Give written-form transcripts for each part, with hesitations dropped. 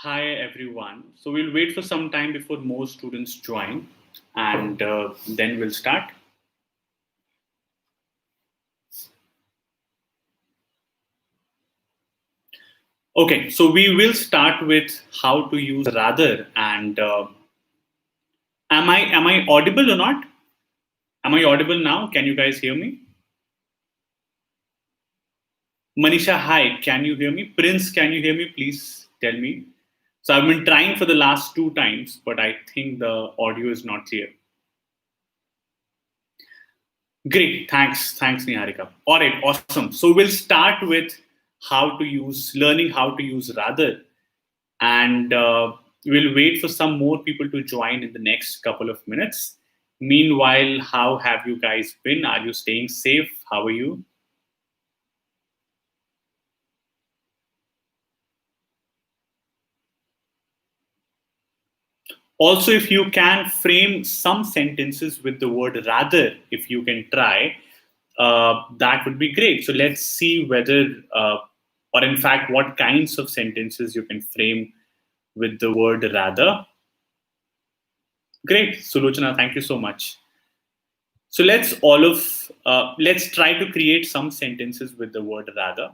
Hi everyone. So we'll wait for some time before more students join and then we'll start. Okay, so we will start with how to use rather and am I audible or not? Am I audible now? Can you guys hear me? Manisha, hi, can you hear me? Prince, can you hear me? Please tell me. So I've been trying for the last two times, but I think the audio is not clear. Great, thanks, Niharika. All right, awesome. So we'll start with learning how to use rather, and we'll wait for some more people to join in the next couple of minutes. Meanwhile, how have you guys been? Are you staying safe? How are you? Also, if you can frame some sentences with the word rather, if you can try, that would be great. So let's see whether, or in fact, what kinds of sentences you can frame with the word rather. Great, Sulochana, thank you so much. So let's try to create some sentences with the word rather,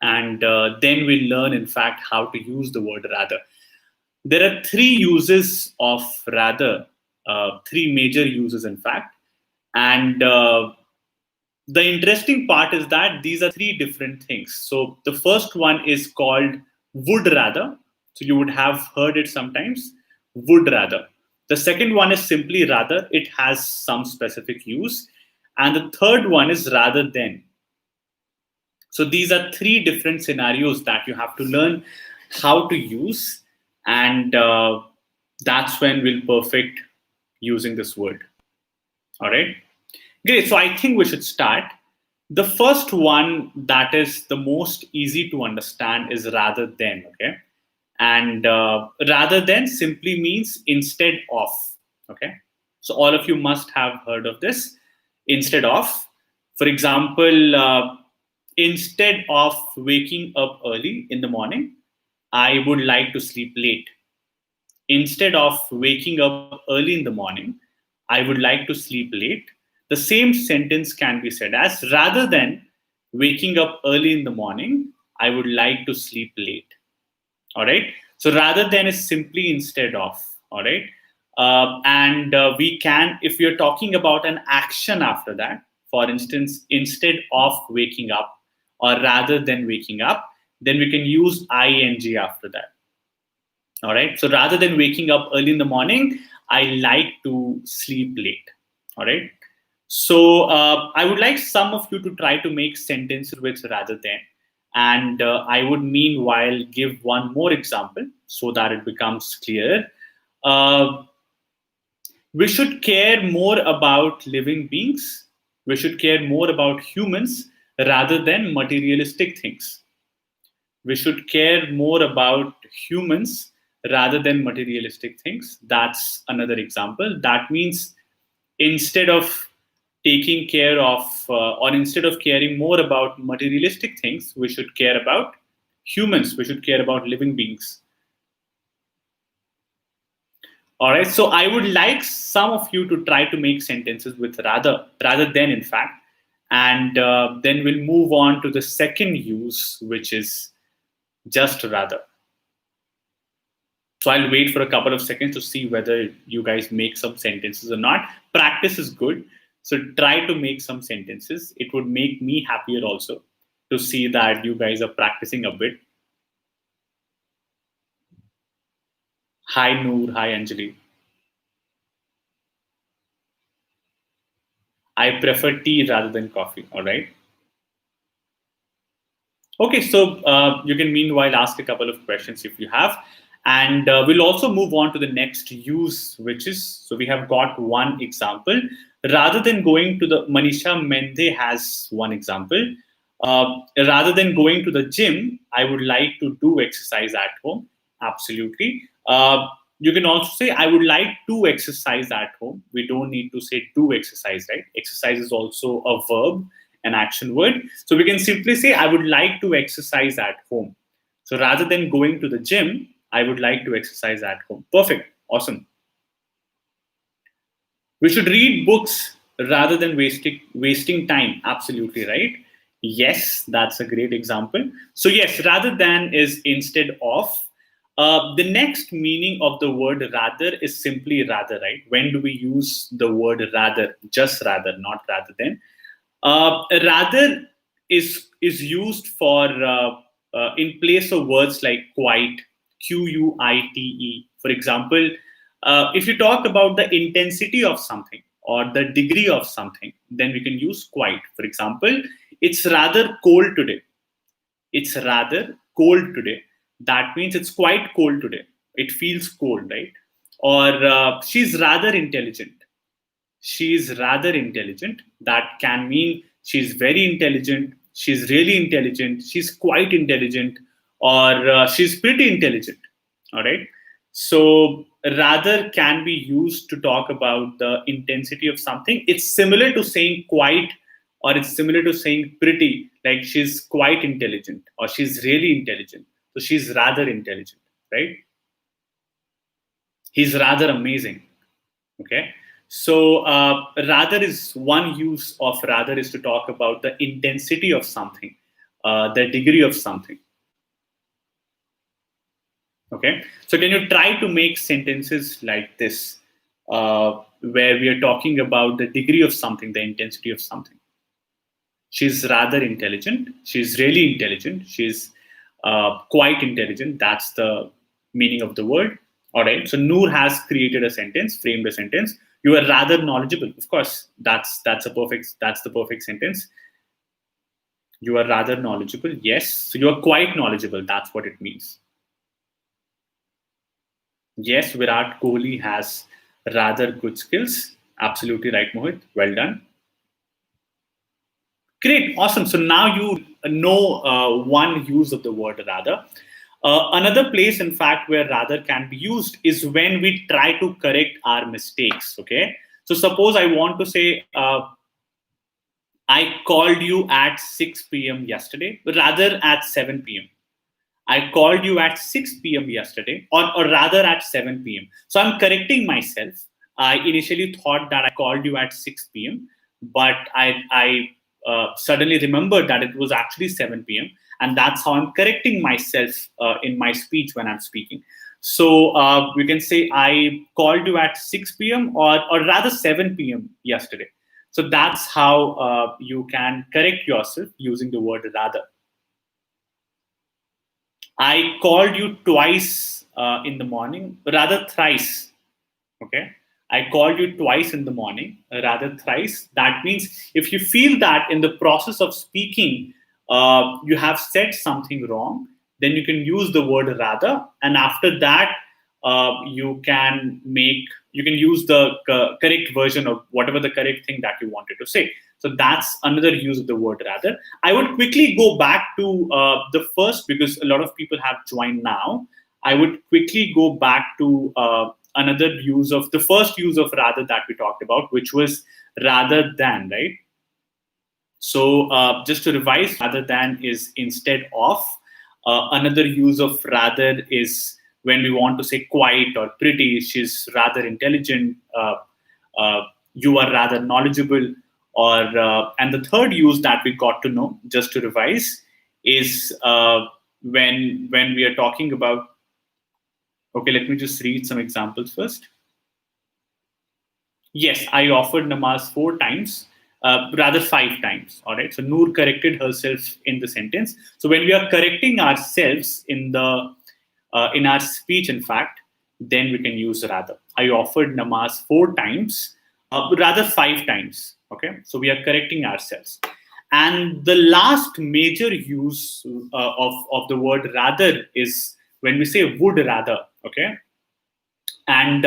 and then we'll learn, in fact, how to use the word rather. There are three uses of rather, three major uses, in fact, and the interesting part is that these are three different things. So the first one is called would rather. So you would have heard it sometimes, would rather. The second one is simply rather, it has some specific use. And the third one is rather than. So these are three different scenarios that you have to learn how to use. And that's when we'll perfect using this word. All right. Great. So I think we should start. The first one that is the most easy to understand is rather than. Okay. And rather than simply means instead of. Okay. So all of you must have heard of this. Instead of. For example, instead of waking up early in the morning, I would like to sleep late. Instead of waking up early in the morning, I would like to sleep late. The same sentence can be said as rather than waking up early in the morning, I would like to sleep late. All right. So rather than is simply instead of. All right. And we can, if we are talking about an action after that, for instance, instead of waking up or rather than waking up, then we can use ing after that. All right. So rather than waking up early in the morning, I like to sleep late. All right. So I would like some of you to try to make sentences with rather than. And I would meanwhile give one more example so that it becomes clear. Uh, we should care more about living beings. We should care more about humans rather than materialistic things. We should care more about humans rather than materialistic things. That's another example. That means instead of taking care of, or instead of caring more about materialistic things, we should care about humans. We should care about living beings. All right. So I would like some of you to try to make sentences with rather than, in fact, and then we'll move on to the second use, which is just rather. So I'll wait for a couple of seconds to see whether you guys make some sentences or not. Practice is good. So try to make some sentences. It would make me happier also to see that you guys are practicing a bit. Hi Noor, hi Anjali. I prefer tea rather than coffee. All right. Okay, so you can meanwhile ask a couple of questions if you have. And we'll also move on to the next use, which is so we have got one example. Rather than going to the Manisha Mende has one example. Rather than going to the gym, I would like to do exercise at home. Absolutely. You can also say, I would like to exercise at home. We don't need to say do exercise, right? Exercise is also a verb, an action word. So we can simply say, I would like to exercise at home. So rather than going to the gym, I would like to exercise at home. Perfect. Awesome. We should read books rather than wasting time. Absolutely right. Yes, that's a great example. So yes, rather than is instead of. The next meaning of the word rather is simply rather, right? When do we use the word rather? Just rather, not rather than. Rather is used for in place of words like quite, quite. For example, if you talk about the intensity of something or the degree of something, then we can use quite. For example, it's rather cold today. It's rather cold today. That means it's quite cold today. It feels cold, right? Or she's rather intelligent. She's rather intelligent. That can mean she's very intelligent, she's really intelligent, she's quite intelligent, or she's pretty intelligent. All right. So rather can be used to talk about the intensity of something. It's similar to saying quite, or it's similar to saying pretty, like she's quite intelligent or she's really intelligent. So she's rather intelligent, right? He's rather amazing. Okay. So rather is one use of rather is to talk about the intensity of something, the degree of something. Okay. So can you try to make sentences like this, where we are talking about the degree of something, the intensity of something? She's rather intelligent. She's really intelligent. She's quite intelligent. That's the meaning of the word. All right. So Noor has created a sentence, framed a sentence. You are rather knowledgeable. Of course, that's the perfect sentence. You are rather knowledgeable. Yes. So you are quite knowledgeable. That's what it means. Yes, Virat Kohli has rather good skills. Absolutely right, Mohit. Well done. Great, awesome. So now you know one use of the word rather. Another place, in fact, where rather can be used is when we try to correct our mistakes. Okay. So suppose I want to say, I called you at 6 p.m. yesterday, rather at 7 p.m. I called you at 6 p.m. yesterday, or rather at 7 p.m. So I'm correcting myself. I initially thought that I called you at 6 p.m., but I suddenly remembered that it was actually 7 p.m. And that's how I'm correcting myself in my speech when I'm speaking. So we can say I called you at 6 p.m. or rather 7 p.m. yesterday. So that's how you can correct yourself using the word rather. I called you twice in the morning, rather thrice. Okay. I called you twice in the morning, rather thrice. That means if you feel that in the process of speaking, you have said something wrong, then you can use the word rather. And after that, you can use the correct version of whatever the correct thing that you wanted to say. So that's another use of the word rather. I would quickly go back to the first, because a lot of people have joined now. I would quickly go back to another use of the first use of rather that we talked about, which was rather than, right? So just to revise, rather than is instead of. Another use of rather is when we want to say quite or pretty. She's rather intelligent. You are rather knowledgeable. Or and the third use that we got to know, just to revise, is when we are talking about. Okay, let me just read some examples first. Yes, I offered namaz 4 times, rather 5 times. All right. So Noor corrected herself in the sentence. So when we are correcting ourselves in our speech, in fact, then we can use rather. I offered namaz 4 times, rather 5 times. Okay. So we are correcting ourselves. And the last major use of the word rather is when we say would rather. Okay. And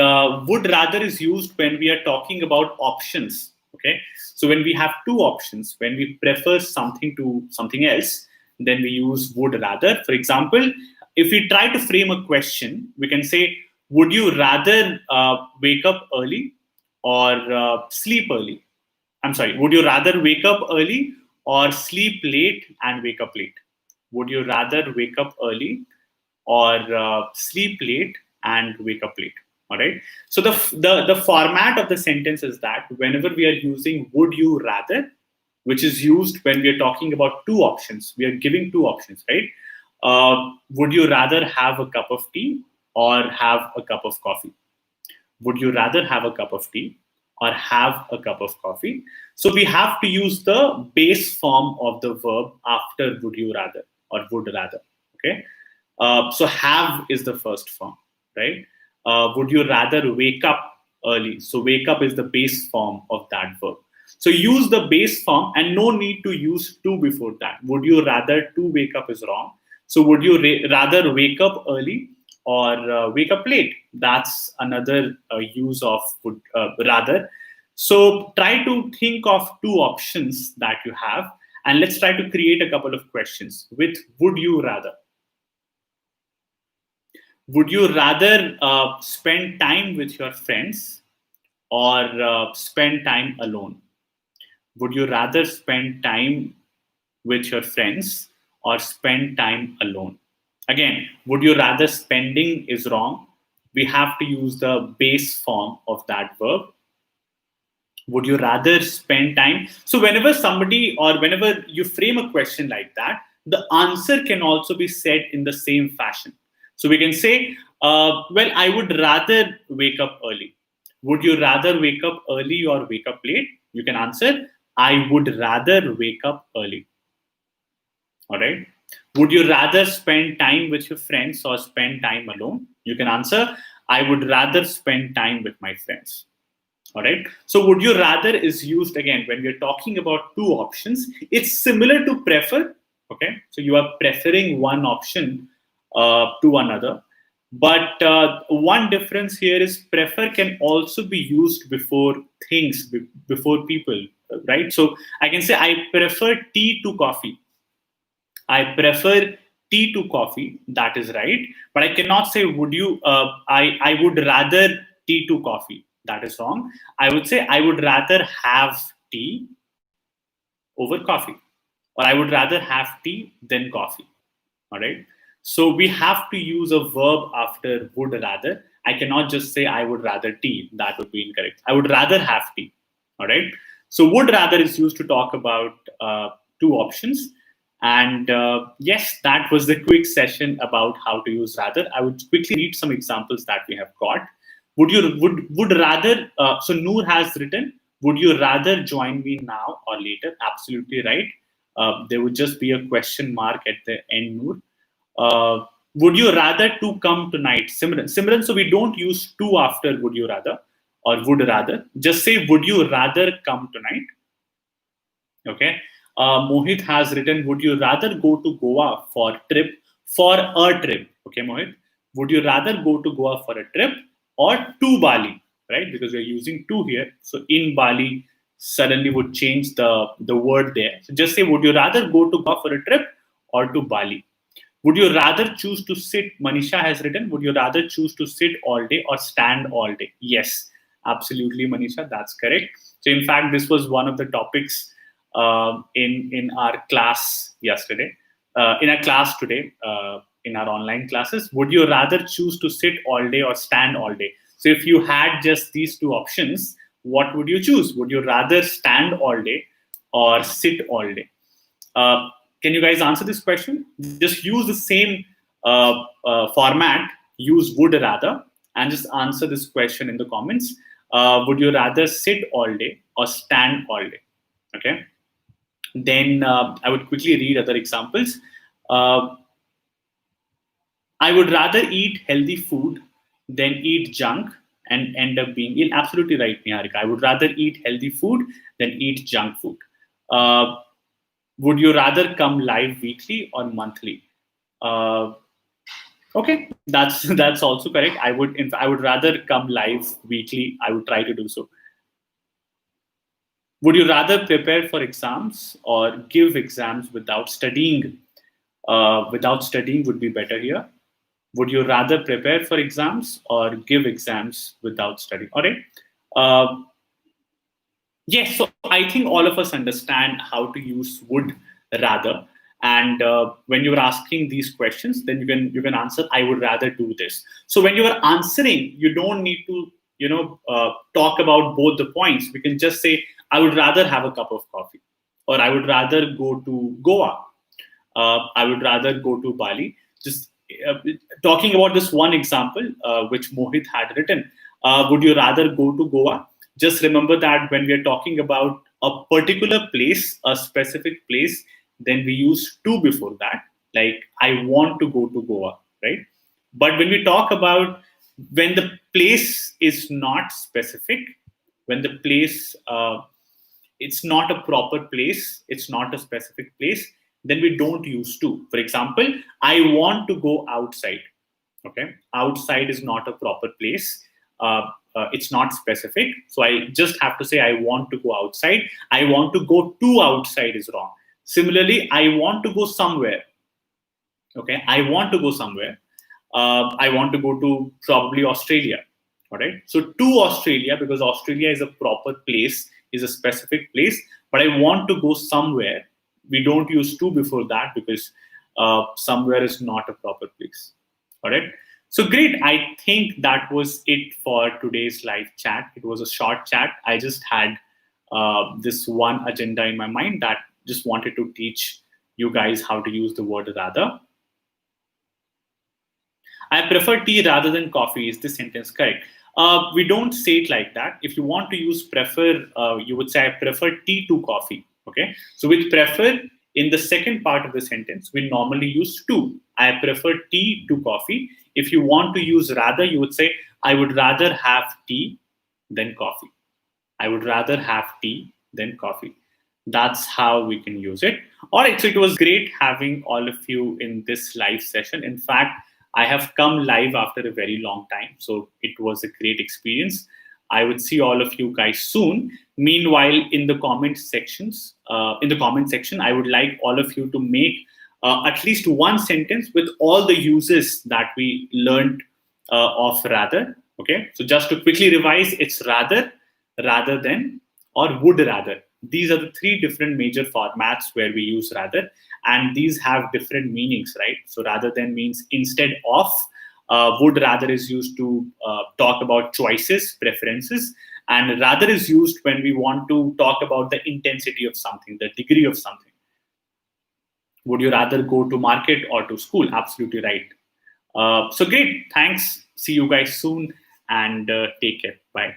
would rather is used when we are talking about options. Okay. So when we have two options, when we prefer something to something else, then we use would rather. For example, if we try to frame a question, we can say, would you rather wake up early or sleep early? I'm sorry, would you rather wake up early or sleep late and wake up late? Would you rather wake up early or sleep late and wake up late. All right. So the format of the sentence is that whenever we are using would you rather, which is used when we are talking about two options, we are giving two options, right? Would you rather have a cup of tea or have a cup of coffee? Would you rather have a cup of tea or have a cup of coffee? So we have to use the base form of the verb after would you rather or would rather. Okay. So have is the first form, right? Would you rather wake up early? So wake up is the base form of that verb. So use the base form and no need to use to before that. Would you rather to wake up is wrong. So would you rather wake up early or wake up late? That's another use of would rather. So try to think of two options that you have, and let's try to create a couple of questions with would you rather. Would you rather spend time with your friends or spend time alone? Would you rather spend time with your friends or spend time alone? Again, would you rather spending is wrong. We have to use the base form of that verb. Would you rather spend time? So whenever somebody or whenever you frame a question like that, the answer can also be said in the same fashion. So we can say, well, I would rather wake up early. Would you rather wake up early or wake up late? You can answer, I would rather wake up early. All right. Would you rather spend time with your friends or spend time alone? You can answer, I would rather spend time with my friends. All right. So would you rather is used again when we're talking about two options. It's similar to prefer. Okay. So you are preferring one option to another. But one difference here is prefer can also be used before things, before people, right? So I can say I prefer tea to coffee. I prefer tea to coffee. That is right. But I cannot say would you. I would rather tea to coffee. That is wrong. I would say I would rather have tea over coffee, or I would rather have tea than coffee. All right. So we have to use a verb after would rather. I cannot just say I would rather tea. That would be incorrect. I would rather have tea. All right. So would rather is used to talk about two options. And yes, that was the quick session about how to use rather. I would quickly read some examples that we have got. Would rather? So Noor has written, "Would you rather join me now or later?" Absolutely right. There would just be a question mark at the end, Noor. Would you rather to come tonight? Simran. So we don't use to after would you rather or would rather. Just say would you rather come tonight? Okay. Mohit has written, would you rather go to Goa for a trip? Okay, Mohit. Would you rather go to Goa for a trip or to Bali? Right? Because we're using to here. So in Bali suddenly would change the word there. So just say, would you rather go to Goa for a trip or to Bali? Would you rather choose to sit? Manisha has written, would you rather choose to sit all day or stand all day? Yes, absolutely, Manisha. That's correct. So in fact, this was one of the topics in our class yesterday, in our class today, in our online classes. Would you rather choose to sit all day or stand all day? So if you had just these two options, what would you choose? Would you rather stand all day or sit all day? Uh, can you guys answer this question? Just use the same format, use would rather, and just answer this question in the comments. Would you rather sit all day or stand all day? Okay. Then I would quickly read other examples. Uh, I would rather eat healthy food than eat junk and end up being ill. Absolutely right, Niharika. I would rather eat healthy food than eat junk food. Uh, would you rather come live weekly or monthly? Uh, okay, that's also correct. I would rather come live weekly. I would try to do so. Would you rather prepare for exams or give exams without studying? Without studying would be better here. Would you rather prepare for exams or give exams without studying? All right. Uh, yes, so I think all of us understand how to use would rather. And when you're asking these questions, then you can answer, I would rather do this. So when you are answering, you don't need to talk about both the points. We can just say, I would rather have a cup of coffee, or I would rather go to Goa, I would rather go to Bali. Just talking about this one example, which Mohit had written, would you rather go to Goa? Just remember that when we are talking about a particular place, a specific place, then we use to before that. Like, I want to go to Goa, right? But when we talk about when the place is not specific, when the place it's not a proper place, it's not a specific place, then we don't use to. For example, I want to go outside. Okay, outside is not a proper place. It's not specific, so I just have to say I want to go outside. I want to go to outside is wrong. Similarly, I want to go somewhere. Okay, I want to go somewhere. I want to go to probably Australia. All right, so to Australia, because Australia is a proper place, is a specific place, but I want to go somewhere. We don't use to before that, because somewhere is not a proper place. All right, so great. I think that was it for today's live chat. It was a short chat. I just had this one agenda in my mind, that just wanted to teach you guys how to use the word rather. I prefer tea rather than coffee. Is this sentence correct? We don't say it like that. If you want to use prefer, you would say I prefer tea to coffee. Okay. So with prefer, in the second part of the sentence, we normally use to. I prefer tea to coffee. If you want to use rather, you would say I would rather have tea than coffee. I would rather have tea than coffee. That's how we can use it. All right. So it was great having all of you in this live session. In fact, I have come live after a very long time. So it was a great experience. I would see all of you guys soon. Meanwhile, in the comment sections, I would like all of you to make at least one sentence with all the uses that we learned of rather. Okay. So just to quickly revise, it's rather, rather than, or would rather. These are the three different major formats where we use rather, and these have different meanings, right? So rather than means instead of. Would rather is used to talk about choices, preferences, and rather is used when we want to talk about the intensity of something, the degree of something. Would you rather go to market or to school? Absolutely right. So great. Thanks. See you guys soon, and take care. Bye.